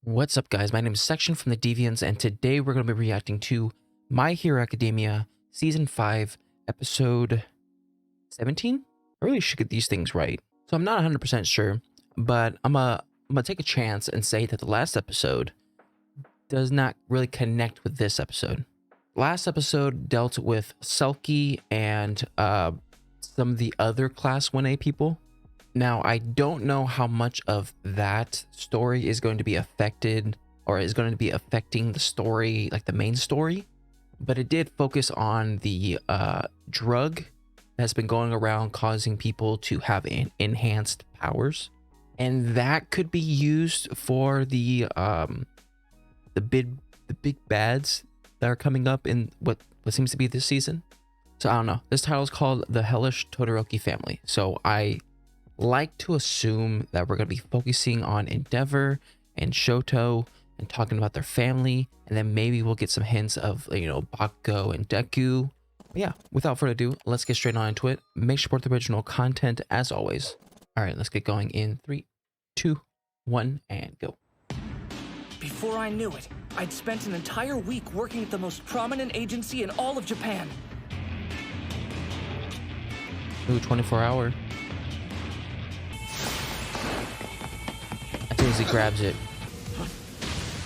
What's up, guys? My name is Section from the Deviants, and today we're going to be reacting to My Hero Academia Season 5, Episode 17? I really should get these things right. So I'm not 100% sure, but I'm gonna take a chance and say that the last episode does not really connect with this episode. Last episode dealt with Selkie and some of the other Class 1A people. Now, I don't know how much of that story is going to be affected or is going to be affecting the story, like the main story, but it did focus on the drug that's been going around causing people to have enhanced powers, and that could be used for the big bads that are coming up in what seems to be this season. So I don't know. This title is called The Hellish Todoroki Family. So I like to assume that we're going to be focusing on Endeavor and Shoto and talking about their family, and then maybe we'll get some hints of, you know, Bakugo and Deku. But yeah, without further ado, let's get straight on into it. Make sure to support the original content as always. All right, let's get going in 3, 2, 1, and go. Before I knew it, I'd spent an entire week working at the most prominent agency in all of Japan. Ooh, 24-hour. As soon as he grabs it.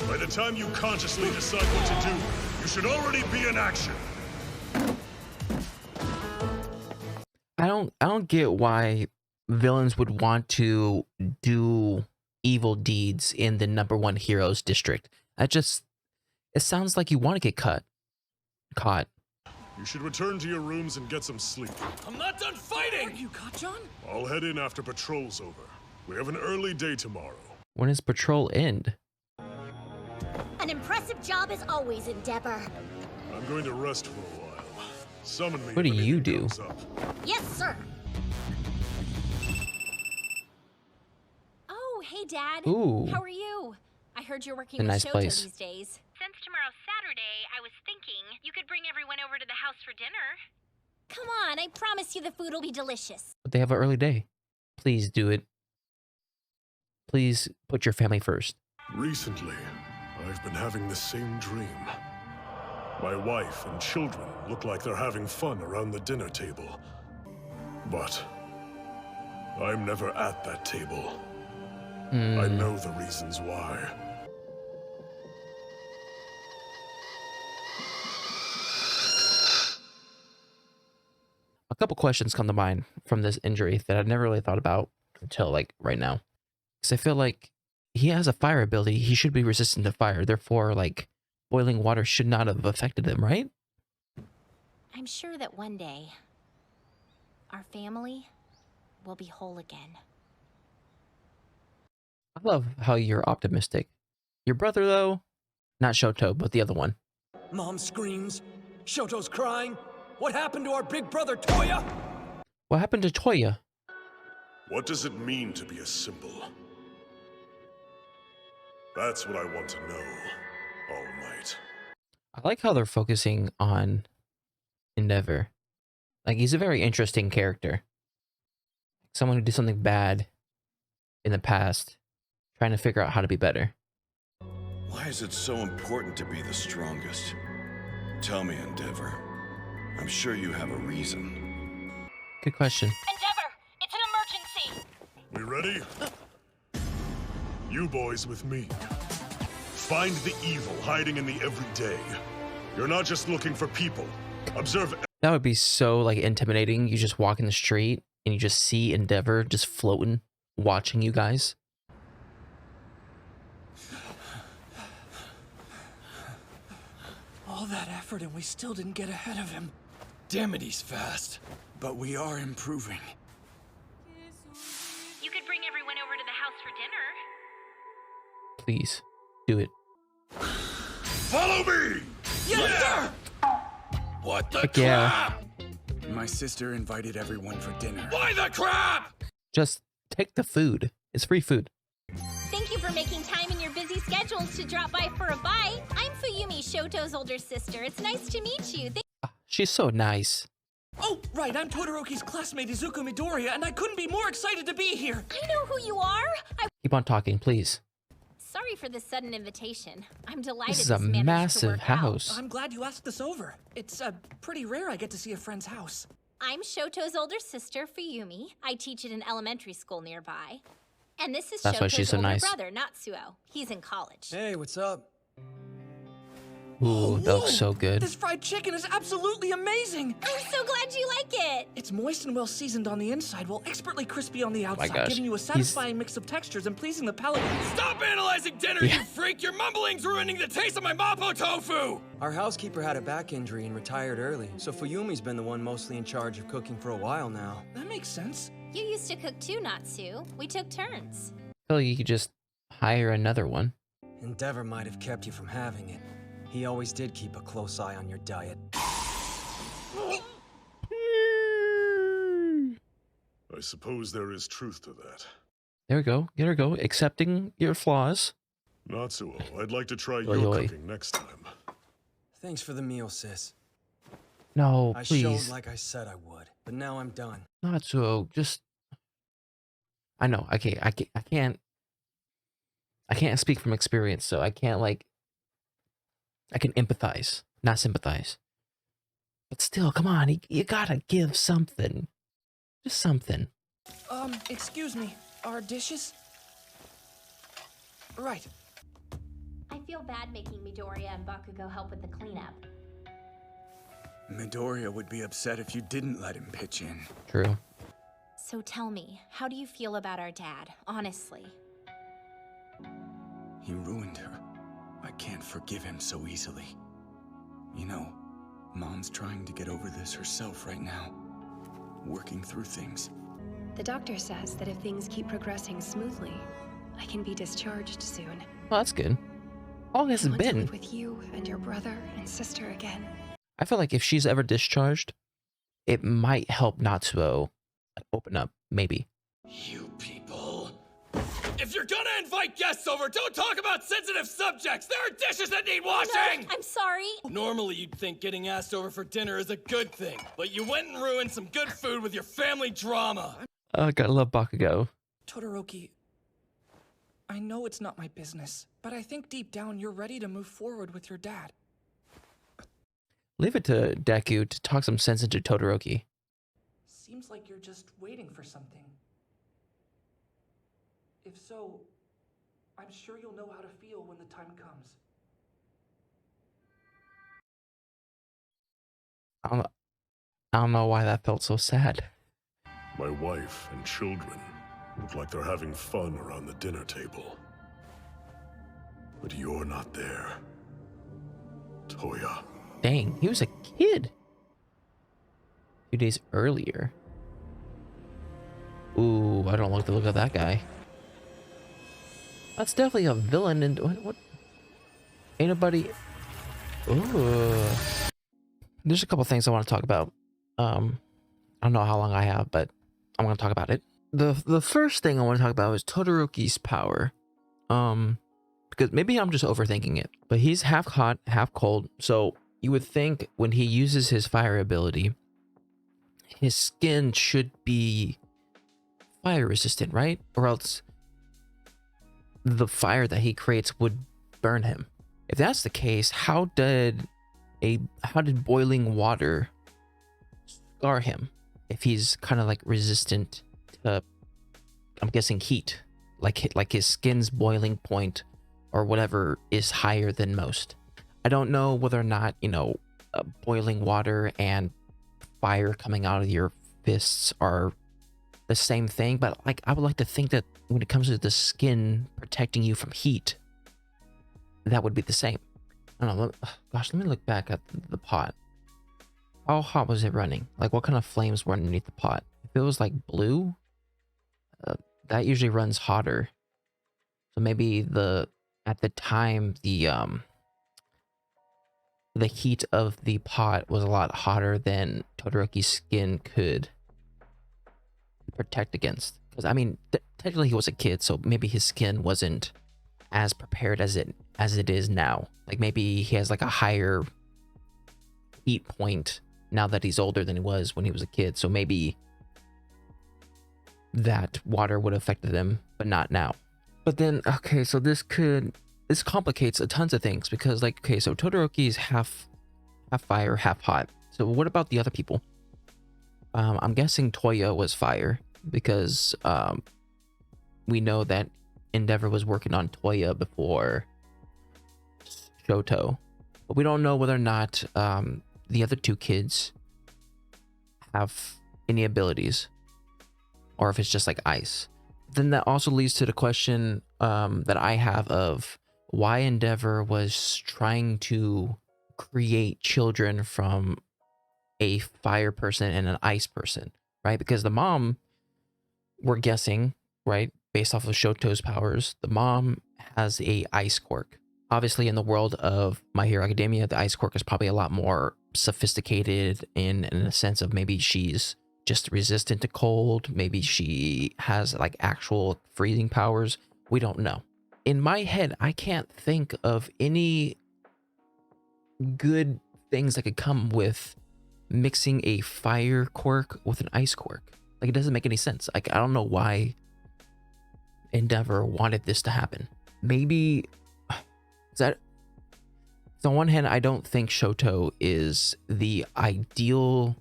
By the time you consciously decide what to do, you should already be in action. I don't get why villains would want to do evil deeds in the #1 heroes district. It sounds like you want to get caught. You should return to your rooms and get some sleep. I'm not done fighting! Are you caught, John? I'll head in after patrol's over. We have an early day tomorrow. When does patrol end? An impressive job as always, Endeavor. I'm going to rest for a while. Summon me. What do if you anything do? comes up. Yes, sir. Oh, hey, Dad. Ooh. How are you? I heard you're working A with nice Shoto place. these days. Since tomorrow's Saturday, I was thinking you could bring everyone over to the house for dinner. Come on, I promise you the food will be delicious. But they have an early day. Please do it. Please put your family first. Recently, I've been having the same dream. My wife and children look like they're having fun around the dinner table. But I'm never at that table. I know the reasons why. A couple questions come to mind from this injury that I've never really thought about until like right now. Because I feel like he has a fire ability. He should be resistant to fire. Therefore, like, boiling water should not have affected him, right? I'm sure that one day, our family will be whole again. I love how you're optimistic. Your brother, though, not Shoto, but the other one. Mom screams. Shoto's crying. What happened to our big brother, Toya? What happened to Toya? What does it mean to be a symbol? That's what I want to know, All Might. I like how they're focusing on Endeavor. Like, he's a very interesting character. Someone who did something bad in the past, trying to figure out how to be better. Why is it so important to be the strongest? Tell me, Endeavor. I'm sure you have a reason. Good question. Endeavor, it's an emergency. We ready? You boys with me. Find the evil hiding in the everyday. You're not just looking for people. Observe. That would be so, like, intimidating. You just walk in the street and you just see Endeavor just floating, watching you guys. All that effort and we still didn't get ahead of him. Damn it, he's fast. But we are improving. You could bring everyone over to the house for dinner. Please, do it. Follow me! Yes, sir! What the Heck yeah. crap? My sister invited everyone for dinner. Why the crap? Just take the food. It's free food. Thank you for making time in your busy schedules to drop by for a bite. I'm Fuyumi, Shoto's older sister. It's nice to meet you. She's so nice. Oh, right, I'm Todoroki's classmate Izuku Midoriya, and I couldn't be more excited to be here. I know who you are. Keep on talking, please. Sorry for this sudden invitation. I'm delighted This is a managed to massive work out. house. I'm glad you asked us over. It's pretty rare I get to see a friend's house. I'm Shoto's older sister, Fuyumi. I teach at an elementary school nearby. And this is That's why Shoto's she's so older nice. brother, Natsuo. He's in college. Hey, what's up? Ooh, that looks so good. This fried chicken is absolutely amazing. I'm so glad you like it. It's moist and well seasoned on the inside, while expertly crispy on the outside, gosh, giving you a satisfying mix of textures and pleasing the palate. Stop analyzing dinner, you freak! Your mumbling's ruining the taste of my mapo tofu! Our housekeeper had a back injury and retired early, so Fuyumi's been the one mostly in charge of cooking for a while now. That makes sense. You used to cook too, Natsu. We took turns. I feel like you could just hire another one. Endeavor might have kept you from having it. He always did keep a close eye on your diet. I suppose there is truth to that. There we go. There we go. Accepting your flaws. Natsuo, I'd like to try Oi, your oi. cooking next time. Thanks for the meal, sis. No, I please. showed like I said I would, but now I'm done. Not so. Just. I know. I can't speak from experience, so I can't like. I can empathize, not sympathize. But still, come on, you gotta give something. Just something. Excuse me. Our dishes? Right. I feel bad making Midoriya and Bakugo help with the cleanup. Midoriya would be upset if you didn't let him pitch in. True. So tell me, how do you feel about our dad, honestly? He ruined her. I can't forgive him so easily. You know, Mom's trying to get over this herself right now. Working through things. The doctor says that if things keep progressing smoothly, I can be discharged soon. Well, that's good. How long has I it want to been? live with you and your brother and sister again. I feel like if she's ever discharged, it might help Natsuo open up, maybe. You people. If you're gonna invite guests over, don't talk about sensitive subjects! There are dishes that need washing! No, I'm sorry. Normally you'd think getting asked over for dinner is a good thing, but you went and ruined some good food with your family drama. Gotta love Bakugo. Todoroki, I know it's not my business, but I think deep down you're ready to move forward with your dad. Leave it to Deku to talk some sense into Todoroki. Seems like you're just waiting for something. If so, I'm sure you'll know how to feel when the time comes. I don't know why that felt so sad. My wife and children look like they're having fun around the dinner table. But you're not there. Toya. Dang, he was a kid. A few days earlier. Ooh, I don't like the look of that guy. That's definitely a villain. And what? Ain't nobody. Ooh. There's a couple things I want to talk about. I don't know how long I have, but I'm gonna talk about it. The first thing I want to talk about is Todoroki's power. Because maybe I'm just overthinking it, but he's half hot, half cold. So you would think when he uses his fire ability, his skin should be fire resistant, right? Or else the fire that he creates would burn him. If that's the case, how did boiling water scar him? If he's kind of like resistant to, I'm guessing, heat, like his skin's boiling point or whatever is higher than most. I don't know whether or not, boiling water and fire coming out of your fists are the same thing, but like I would like to think that when it comes to the skin protecting you from heat, that would be the same. I don't know. Gosh, let me look back at the pot. How hot was it running? Like, what kind of flames were underneath the pot? If it was like blue, that usually runs hotter. So maybe at the time the heat of the pot was a lot hotter than Todoroki's skin could protect against. Because I mean, technically he was a kid, so maybe his skin wasn't as prepared as it is now. Like maybe he has like a higher heat point now that he's older than he was when he was a kid. So maybe that water would have affected him, but not now. But then, okay, so this complicates a tons of things because, like, okay, so Todoroki is half fire, half hot. So what about the other people? I'm guessing Toya was fire because we know that Endeavor was working on Toya before Shoto, but we don't know whether or not the other two kids have any abilities or if it's just like ice. Then that also leads to the question that I have of why Endeavor was trying to create children from a fire person and an ice person, right? Because the mom, we're guessing, right, based off of Shoto's powers, the mom has a ice quirk. Obviously, in the world of My Hero Academia, the ice quirk is probably a lot more sophisticated in a sense of maybe she's just resistant to cold. Maybe she has like actual freezing powers. We don't know. In my head, I can't think of any good things that could come with mixing a fire quirk with an ice quirk. Like, it doesn't make any sense. Like, I don't know why Endeavor wanted this to happen. Maybe that, so on one hand, I don't think Shoto is the ideal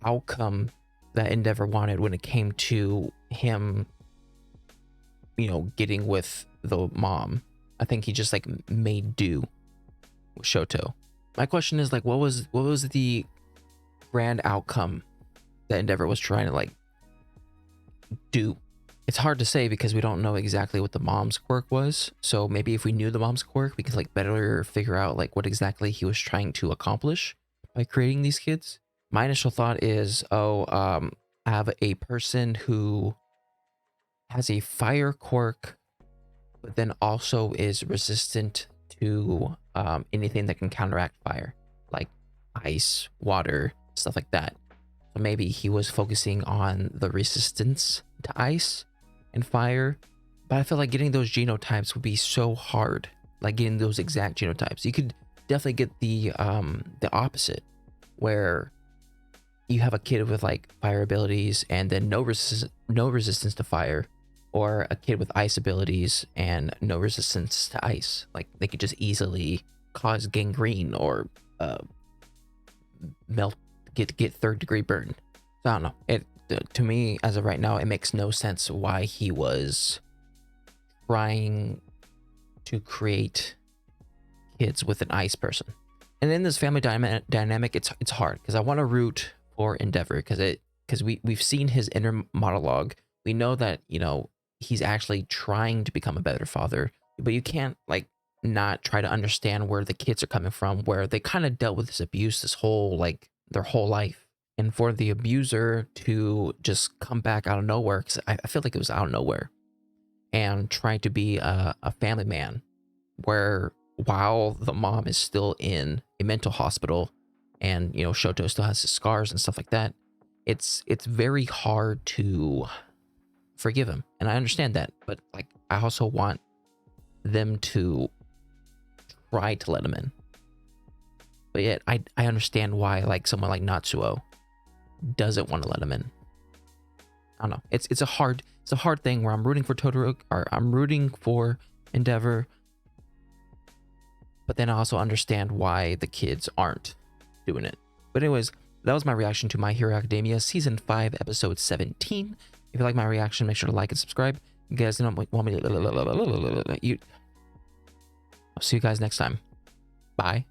outcome that Endeavor wanted when it came to him, you know, getting with the mom. I think he just like made do with Shoto. My question is like, what was the grand outcome that Endeavor was trying to like do? It's hard to say because we don't know exactly what the mom's quirk was. So maybe if we knew the mom's quirk, we could like better figure out like what exactly he was trying to accomplish by creating these kids. My initial thought is, I have a person who has a fire quirk, but then also is resistant to anything that can counteract fire, like ice, water, stuff like that. So maybe he was focusing on the resistance to ice and fire, but I feel like getting those genotypes would be so hard, like getting those exact genotypes. You could definitely get the opposite, where you have a kid with like fire abilities and then no resistance to fire, or a kid with ice abilities and no resistance to ice. Like, they could just easily cause gangrene or melt, get third degree burn. So I don't know. To me, as of right now, it makes no sense why he was trying to create kids with an ice person. And in this family dynamic, it's hard because I want to root for Endeavor because we've seen his inner monologue. We know that, you know, he's actually trying to become a better father, but you can't like not try to understand where the kids are coming from, where they kind of dealt with this abuse their whole life. And for the abuser to just come back out of nowhere, because I feel like it was out of nowhere, and try to be a family man, where while the mom is still in a mental hospital and, you know, Shoto still has his scars and stuff like that, it's very hard to forgive him. And I understand that, but like, I also want them to try to let him in. But yet I understand why like someone like Natsuo doesn't want to let him in. I don't know. It's a hard thing where I'm rooting for Todoroki, or I'm rooting for Endeavor, but then I also understand why the kids aren't doing it. But anyways, that was my reaction to My Hero Academia Season 5, Episode 17. If you like my reaction, make sure to like and subscribe. You guys don't want me to... I'll see you guys next time. Bye.